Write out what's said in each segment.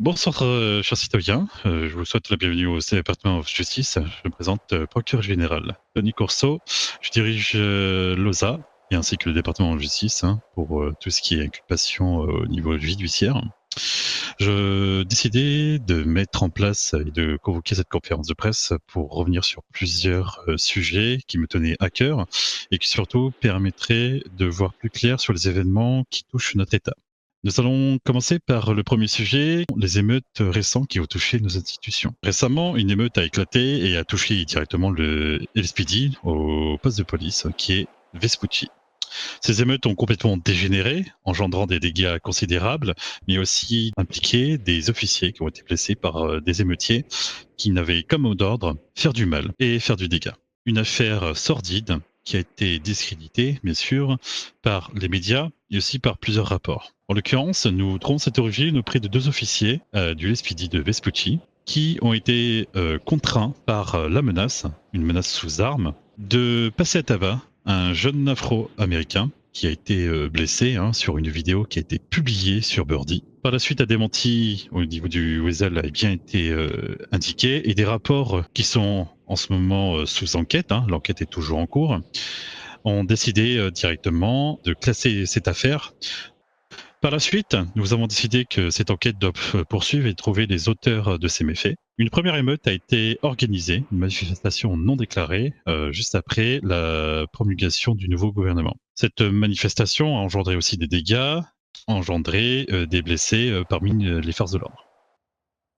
Bonsoir, chers citoyens. Je vous souhaite la bienvenue au département of Justice. Je me présente, procureur général Tony Corso. Je dirige l'OSA et ainsi que le département de justice pour tout ce qui est inculpation au niveau judiciaire. Je décidais de mettre en place et de convoquer cette conférence de presse pour revenir sur plusieurs sujets qui me tenaient à cœur et qui surtout permettraient de voir plus clair sur les événements qui touchent notre État. Nous allons commencer par le premier sujet, les émeutes récentes qui ont touché nos institutions. Récemment, une émeute a éclaté et a touché directement le LSPD au poste de police qui est Vespucci. Ces émeutes ont complètement dégénéré, engendrant des dégâts considérables, mais aussi impliqué des officiers qui ont été blessés par des émeutiers qui n'avaient comme mot d'ordre faire du mal et faire du dégât. Une affaire sordide qui a été discréditée, bien sûr, par les médias et aussi par plusieurs rapports. En l'occurrence, nous trouvons cette origine auprès de deux officiers du LSPD de Vespucci qui ont été contraints par la menace, une menace sous arme, de passer à tabac un jeune afro-américain qui a été blessé sur une vidéo qui a été publiée sur Birdie. Par la suite, un démenti au niveau du Weasel a bien été indiqué et des rapports qui sont en ce moment sous enquête, l'enquête est toujours en cours, ont décidé directement de classer cette affaire. Par la suite, nous avons décidé que cette enquête doit poursuivre et trouver les auteurs de ces méfaits. Une première émeute a été organisée, une manifestation non déclarée, juste après la promulgation du nouveau gouvernement. Cette manifestation a engendré aussi des dégâts, a engendré des blessés parmi les forces de l'ordre.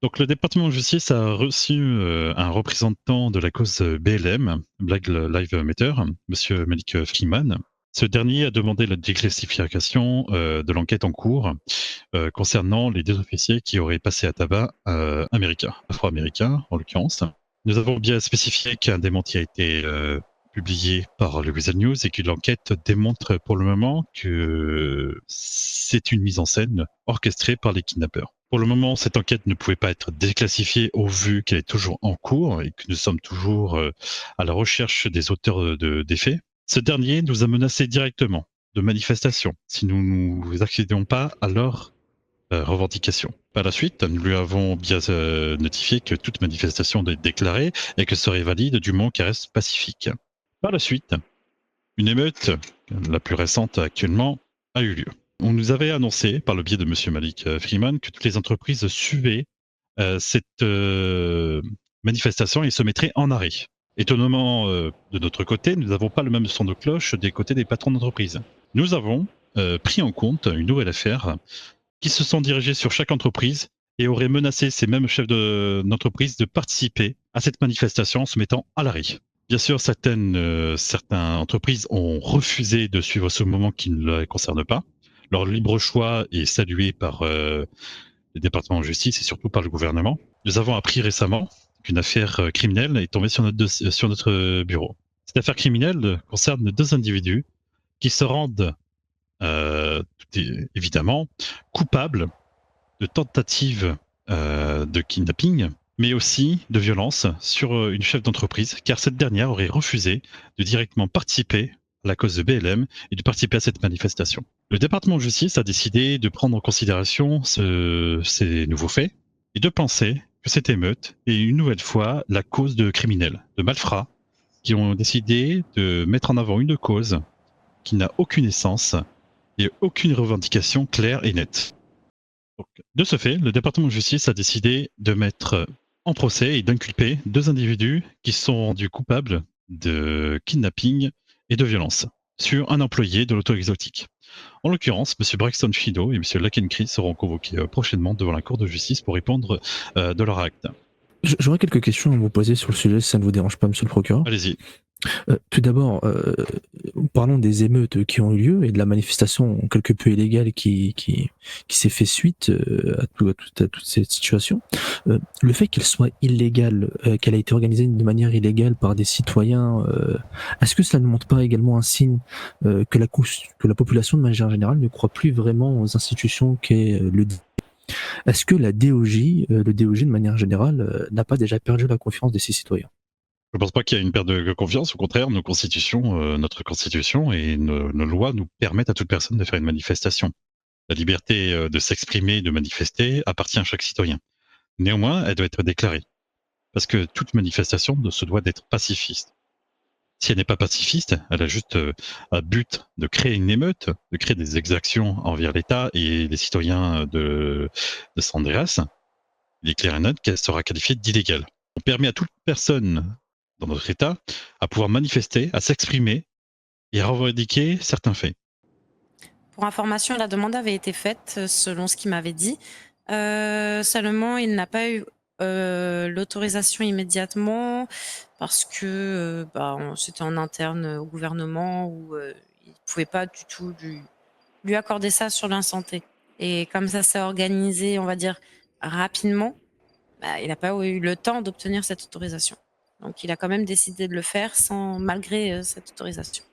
Donc le département de justice a reçu un représentant de la cause BLM, Black Lives Matter, Monsieur Malik Freeman. Ce dernier a demandé la déclassification de l'enquête en cours concernant les deux officiers qui auraient passé à tabac américains, afro-américains en l'occurrence. Nous avons bien spécifié qu'un démenti a été publié par le Weasel News et que l'enquête démontre pour le moment que c'est une mise en scène orchestrée par les kidnappeurs. Pour le moment, cette enquête ne pouvait pas être déclassifiée au vu qu'elle est toujours en cours et que nous sommes toujours à la recherche des auteurs des faits. Ce dernier nous a menacé directement de manifestation si nous ne nous accédions pas à leurs revendications. Par la suite, nous lui avons bien notifié que toute manifestation doit être déclarée et que serait valide du moment qu'elle reste pacifique. Par la suite, une émeute, la plus récente actuellement, a eu lieu. On nous avait annoncé, par le biais de Monsieur Malik Freeman, que toutes les entreprises suivaient cette manifestation et se mettraient en arrêt. Étonnamment, de notre côté, nous n'avons pas le même son de cloche des côtés des patrons d'entreprise. Nous avons pris en compte une nouvelle affaire qui se sont dirigés sur chaque entreprise et auraient menacé ces mêmes chefs d'entreprise de participer à cette manifestation en se mettant à l'arrêt. Bien sûr, certaines entreprises ont refusé de suivre ce moment qui ne les concerne pas. Leur libre choix est salué par le département de justice et surtout par le gouvernement. Nous avons appris récemment qu'une affaire criminelle est tombée sur notre bureau. Cette affaire criminelle concerne deux individus qui se rendent évidemment coupables de tentative de kidnapping, mais aussi de violence sur une chef d'entreprise, car cette dernière aurait refusé de directement participer à la cause de BLM et de participer à cette manifestation. Le département de justice a décidé de prendre en considération ces nouveaux faits et de penser que cette émeute est une nouvelle fois la cause de criminels, de malfrats, qui ont décidé de mettre en avant une cause qui n'a aucune essence et aucune revendication claire et nette. Donc, de ce fait, le département de justice a décidé de mettre en procès et d'inculper deux individus qui sont rendus coupables de kidnapping et de violence sur un employé de l'auto-exotique. En l'occurrence, M. Braxton Fido et M. Lakenkri seront convoqués prochainement devant la Cour de justice pour répondre de leur acte. J'aurais quelques questions à vous poser sur le sujet, si ça ne vous dérange pas, monsieur le procureur. Allez-y. Tout d'abord, parlons des émeutes qui ont eu lieu et de la manifestation quelque peu illégale qui s'est fait suite à toute cette situation. Le fait qu'elle soit illégale, qu'elle a été organisée de manière illégale par des citoyens, est-ce que cela ne montre pas également un signe que la population de manière générale ne croit plus vraiment aux institutions qu'est le Est-ce que le DOJ de manière générale, n'a pas déjà perdu la confiance de ses citoyens? Je ne pense pas qu'il y ait une perte de confiance. Au contraire, notre constitution et nos lois nous permettent à toute personne de faire une manifestation. La liberté de s'exprimer, de manifester appartient à chaque citoyen. Néanmoins, elle doit être déclarée. Parce que toute manifestation se doit d'être pacifiste. Si elle n'est pas pacifiste, elle a juste à but de créer une émeute, de créer des exactions envers l'État et les citoyens de San Andreas. Il est clair et net qu'elle sera qualifiée d'illégale. On permet à toute personne dans notre État à pouvoir manifester, à s'exprimer et à revendiquer certains faits. Pour information, la demande avait été faite selon ce qu'il m'avait dit. Seulement, il n'a pas eu l'autorisation immédiatement parce que c'était en interne au gouvernement où il ne pouvait pas du tout lui accorder ça sur l'instant T. Et comme ça s'est organisé, on va dire, rapidement, il n'a pas eu le temps d'obtenir cette autorisation. Donc, il a quand même décidé de le faire malgré cette autorisation.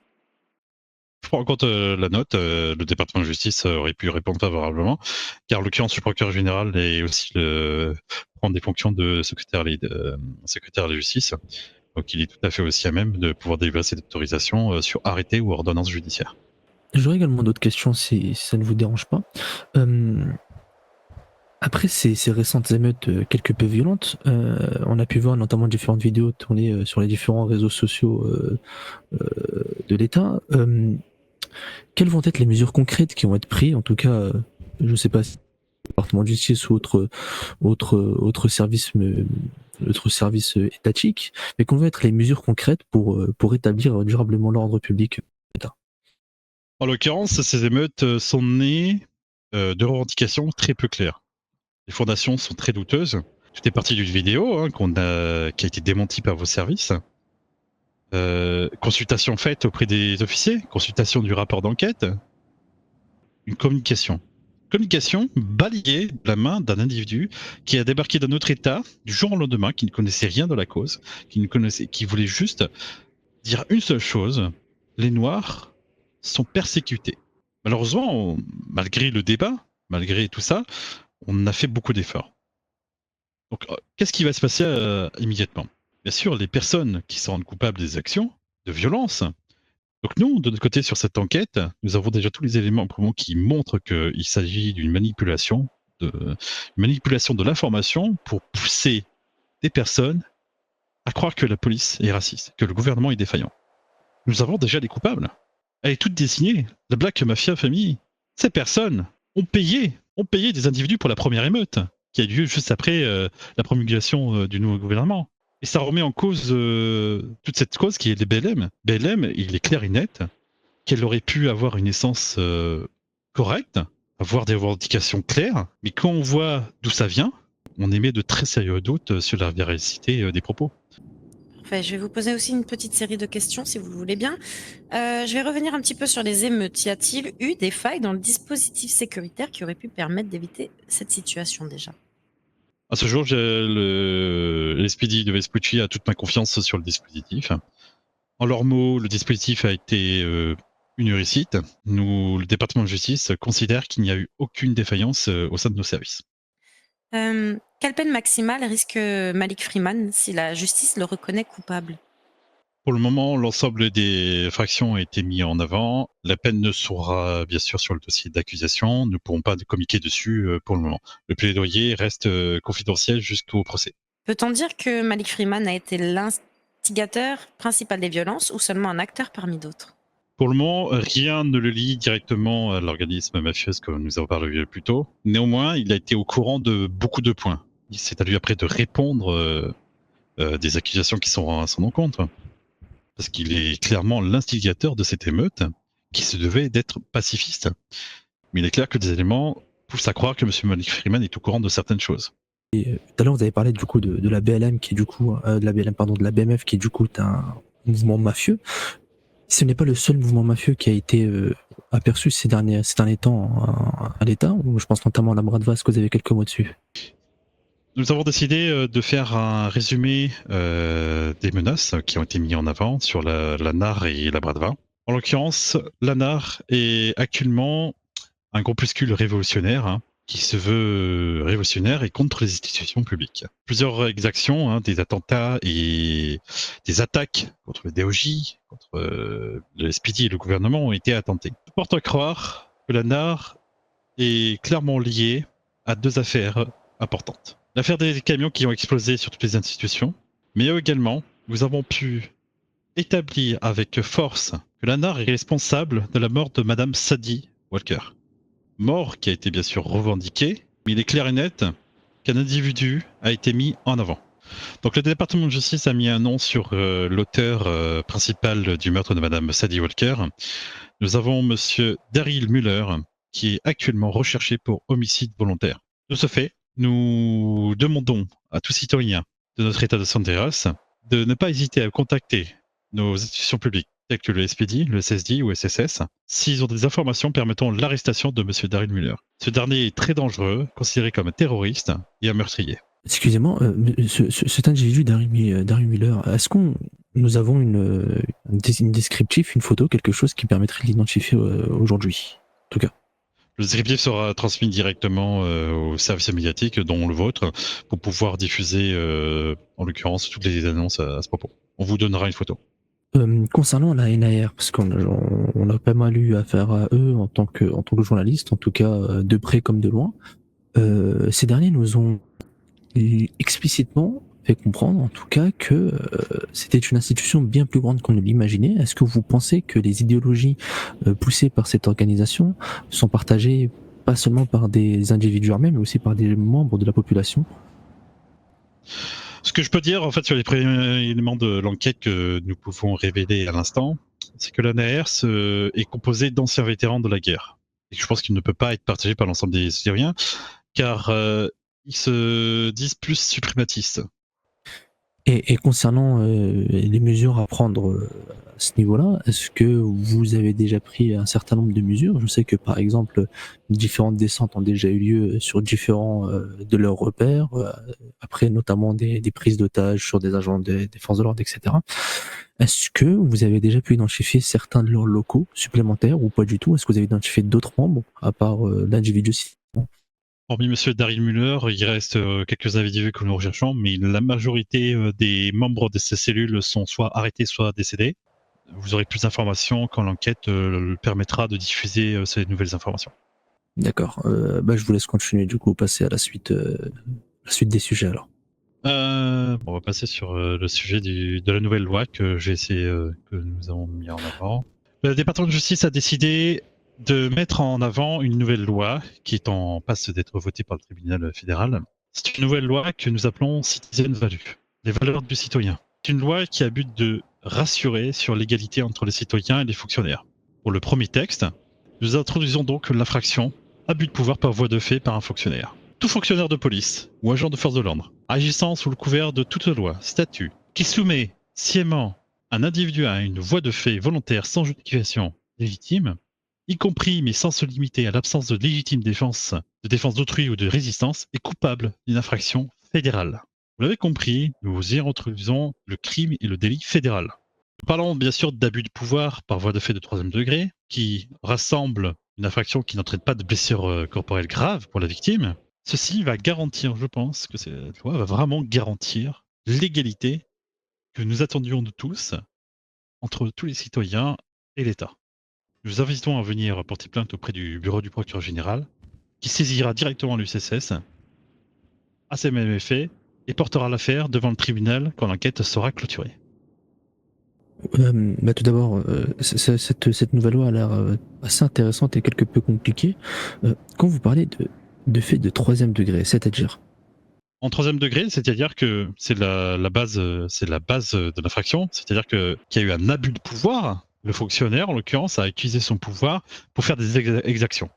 Je prends en compte la note, le département de justice aurait pu répondre favorablement, car en l'occurrence, le procureur général est aussi prend des fonctions de secrétaire à la justice. Donc il est tout à fait aussi à même de pouvoir délivrer cette autorisation sur arrêté ou ordonnance judiciaire. J'aurais également d'autres questions si ça ne vous dérange pas. Après ces récentes émeutes quelque peu violentes, on a pu voir notamment différentes vidéos tournées sur les différents réseaux sociaux de l'État. Quelles vont être les mesures concrètes qui vont être prises? En tout cas, je ne sais pas si le département de justice ou autre service étatique, mais quelles vont être les mesures concrètes pour rétablir durablement l'ordre public de l'État? En l'occurrence, ces émeutes sont nées de revendications très peu claires. Les fondations sont très douteuses. Tout est parti d'une vidéo qui a été démentie par vos services. Consultation faite auprès des officiers, consultation du rapport d'enquête, une communication. Communication balayée de la main d'un individu qui a débarqué dans notre État du jour au lendemain, qui ne connaissait rien de la cause, qui voulait juste dire une seule chose: les Noirs sont persécutés. Malheureusement, malgré le débat, malgré tout ça, on a fait beaucoup d'efforts. Donc, qu'est-ce qui va se passer immédiatement? Bien sûr, les personnes qui se rendent coupables des actions de violence. Donc nous, de notre côté, sur cette enquête, nous avons déjà tous les éléments qui montrent qu'il s'agit d'une manipulation de l'information pour pousser des personnes à croire que la police est raciste, que le gouvernement est défaillant. Nous avons déjà des coupables. Elle est toute désignée. La Black Mafia Family, ces personnes ont payé des individus pour la première émeute qui a eu lieu juste après la promulgation du nouveau gouvernement. Et ça remet en cause toute cette cause qui est les BLM. BLM, il est clair et net qu'elle aurait pu avoir une essence correcte, avoir des revendications claires, mais quand on voit d'où ça vient, on émet de très sérieux doutes sur la véracité des propos. Parfait. Je vais vous poser aussi une petite série de questions, si vous le voulez bien. Je vais revenir un petit peu sur les émeutes. Y a-t-il eu des failles dans le dispositif sécuritaire qui auraient pu permettre d'éviter cette situation déjà? À ce jour, l'SPD de Vespucci a toute ma confiance sur le dispositif. En leurs mots, le dispositif a été une réussite. Le département de justice considère qu'il n'y a eu aucune défaillance au sein de nos services. Quelle peine maximale risque Malik Freeman si la justice le reconnaît coupable? Pour le moment, l'ensemble des fractions a été mis en avant. La peine ne sera bien sûr sur le dossier d'accusation. Nous ne pourrons pas communiquer dessus pour le moment. Le plaidoyer reste confidentiel jusqu'au procès. Peut-on dire que Malik Freeman a été l'instigateur principal des violences ou seulement un acteur parmi d'autres? Pour le moment, rien ne le lie directement à l'organisme mafieux que nous avons parlé plus tôt. Néanmoins, il a été au courant de beaucoup de points. C'est à lui après de répondre des accusations qui sont à son encontre. Parce qu'il est clairement l'instigateur de cette émeute qui se devait d'être pacifiste. Mais il est clair que des éléments poussent à croire que M. Malik Freeman est au courant de certaines choses. Et tout à l'heure, vous avez parlé du coup de la BLM qui est du coup de la BMF qui est du coup un mouvement mafieux. Ce n'est pas le seul mouvement mafieux qui a été aperçu ces derniers temps à l'État. Je pense notamment à la Bradva. Est-ce que vous avez quelques mots dessus? Nous avons décidé de faire un résumé des menaces qui ont été mises en avant sur la NAR et la Bradva. En l'occurrence, la NAR est actuellement un groupuscule révolutionnaire qui se veut révolutionnaire et contre les institutions publiques. Plusieurs exactions, des attentats et des attaques contre le DOJ, contre le SPD et le gouvernement ont été attentées. Tout porte à croire que la NAR est clairement liée à 2 affaires importantes. L'affaire des camions qui ont explosé sur toutes les institutions, mais également, nous avons pu établir avec force que l'ANAR est responsable de la mort de Madame Sadie Walker. Mort qui a été bien sûr revendiquée, mais il est clair et net qu'un individu a été mis en avant. Donc le département de justice a mis un nom sur l'auteur principal du meurtre de Madame Sadie Walker. Nous avons Monsieur Daryl Muller, qui est actuellement recherché pour homicide volontaire. De ce fait, nous demandons à tout citoyen de notre état de San Andreas de ne pas hésiter à contacter nos institutions publiques telles que le SPD, le SSD ou SSS, s'ils ont des informations permettant l'arrestation de Monsieur Daryl Muller. Ce dernier est très dangereux, considéré comme un terroriste et un meurtrier. Excusez-moi, cet individu, Daryl Miller, est-ce qu'on nous avons une descriptif, une photo, quelque chose qui permettrait de l'identifier aujourd'hui, en tout cas? Le descriptif sera transmis directement aux services médiatiques, dont le vôtre, pour pouvoir diffuser, en l'occurrence, toutes les annonces à ce propos. On vous donnera une photo. Concernant la NAR, parce qu'on a pas mal eu affaire à eux en tant que journaliste, en tout cas de près comme de loin, ces derniers nous ont explicitement fait comprendre, en tout cas, que c'était une institution bien plus grande qu'on ne l'imaginait. Est-ce que vous pensez que les idéologies poussées par cette organisation sont partagées pas seulement par des individus armés, mais aussi par des membres de la population? Ce que je peux dire, en fait, sur les premiers éléments de l'enquête que nous pouvons révéler à l'instant, c'est que l'ANR est composée d'anciens vétérans de la guerre. Et je pense qu'il ne peut pas être partagé par l'ensemble des Syriens, car ils se disent plus suprématistes. Et concernant les mesures à prendre à ce niveau-là, est-ce que vous avez déjà pris un certain nombre de mesures? Je sais que par exemple, différentes descentes ont déjà eu lieu sur différents de leurs repères, après notamment des prises d'otages sur des agents des forces de l'ordre, etc. Est-ce que vous avez déjà pu identifier certains de leurs locaux supplémentaires ou pas du tout? Est-ce que vous avez identifié d'autres membres à part l'individu? Hormis Monsieur Daryl Muller, il reste quelques individus que nous recherchons, mais la majorité des membres de ces cellules sont soit arrêtés, soit décédés. Vous aurez plus d'informations quand l'enquête permettra de diffuser ces nouvelles informations. D'accord. Je vous laisse continuer du coup, passer à la suite des sujets alors. On va passer sur le sujet de la nouvelle loi que que nous avons mis en avant. Le département de justice a décidé de mettre en avant une nouvelle loi qui est en passe d'être votée par le tribunal fédéral. C'est une nouvelle loi que nous appelons Citizen Value, les valeurs du citoyen. C'est une loi qui a but de rassurer sur l'égalité entre les citoyens et les fonctionnaires. Pour le premier texte, nous introduisons donc l'infraction abus de pouvoir par voie de fait par un fonctionnaire. Tout fonctionnaire de police ou agent de force de l'ordre, agissant sous le couvert de toute loi, statut, qui soumet sciemment un individu à une voie de fait volontaire sans justification légitime, y compris mais sans se limiter à l'absence de légitime défense d'autrui ou de résistance, est coupable d'une infraction fédérale. Vous l'avez compris, nous y introduisons le crime et le délit fédéral. Nous parlons bien sûr d'abus de pouvoir par voie de fait de 3e degré, qui rassemble une infraction qui n'entraîne pas de blessure corporelle grave pour la victime. Ceci va garantir, je pense, que cette loi va vraiment garantir l'égalité que nous attendions de tous entre tous les citoyens et l'État. Nous invitons à venir porter plainte auprès du bureau du procureur général, qui saisira directement l'UCSS à ces mêmes effets et portera l'affaire devant le tribunal quand l'enquête sera clôturée. Tout d'abord, cette nouvelle loi a l'air assez intéressante et quelque peu compliquée. Quand vous parlez de fait de 3e degré, c'est-à-dire? En 3e degré, c'est-à-dire que c'est la base de l'infraction, c'est-à-dire qu'il y a eu un abus de pouvoir. Le fonctionnaire, en l'occurrence, a utilisé son pouvoir pour faire des exactions.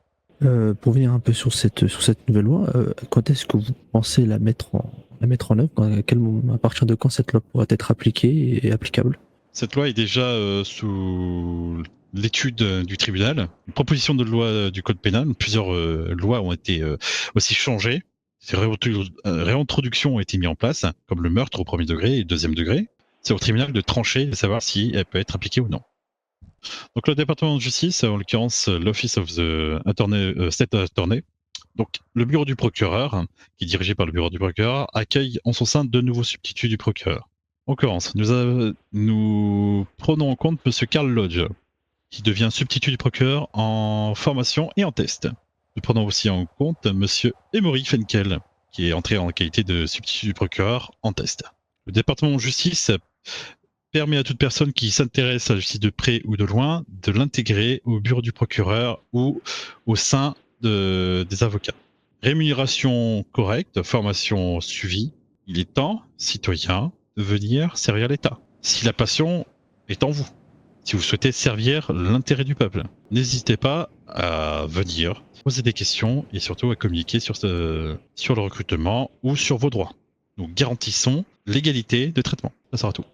Pour venir un peu sur cette nouvelle loi, quand est-ce que vous pensez la mettre en œuvre? À partir de quand cette loi pourrait être appliquée et applicable? Cette loi est déjà sous l'étude du tribunal. Une proposition de loi du code pénal, plusieurs lois ont été aussi changées. Ces réintroductions ont été mises en place, comme le meurtre au 1er degré et 2e degré. C'est au tribunal de trancher, de savoir si elle peut être appliquée ou non. Donc le département de justice, en l'occurrence l'Office of the State Attorney, donc le bureau du procureur, qui est dirigé par le bureau du procureur, accueille en son sein 2 nouveaux substituts du procureur. En l'occurrence, nous prenons en compte M. Carl Lodge, qui devient substitut du procureur en formation et en test. Nous prenons aussi en compte Monsieur Emory Fenkel, qui est entré en qualité de substitut du procureur en test. Le département de justice permet à toute personne qui s'intéresse à la justice de près ou de loin de l'intégrer au bureau du procureur ou au sein des avocats. Rémunération correcte, formation suivie. Il est temps, citoyens, de venir servir l'État. Si la passion est en vous, si vous souhaitez servir l'intérêt du peuple, n'hésitez pas à venir poser des questions et surtout à communiquer sur le recrutement ou sur vos droits. Nous garantissons l'égalité de traitement. Ça sera tout.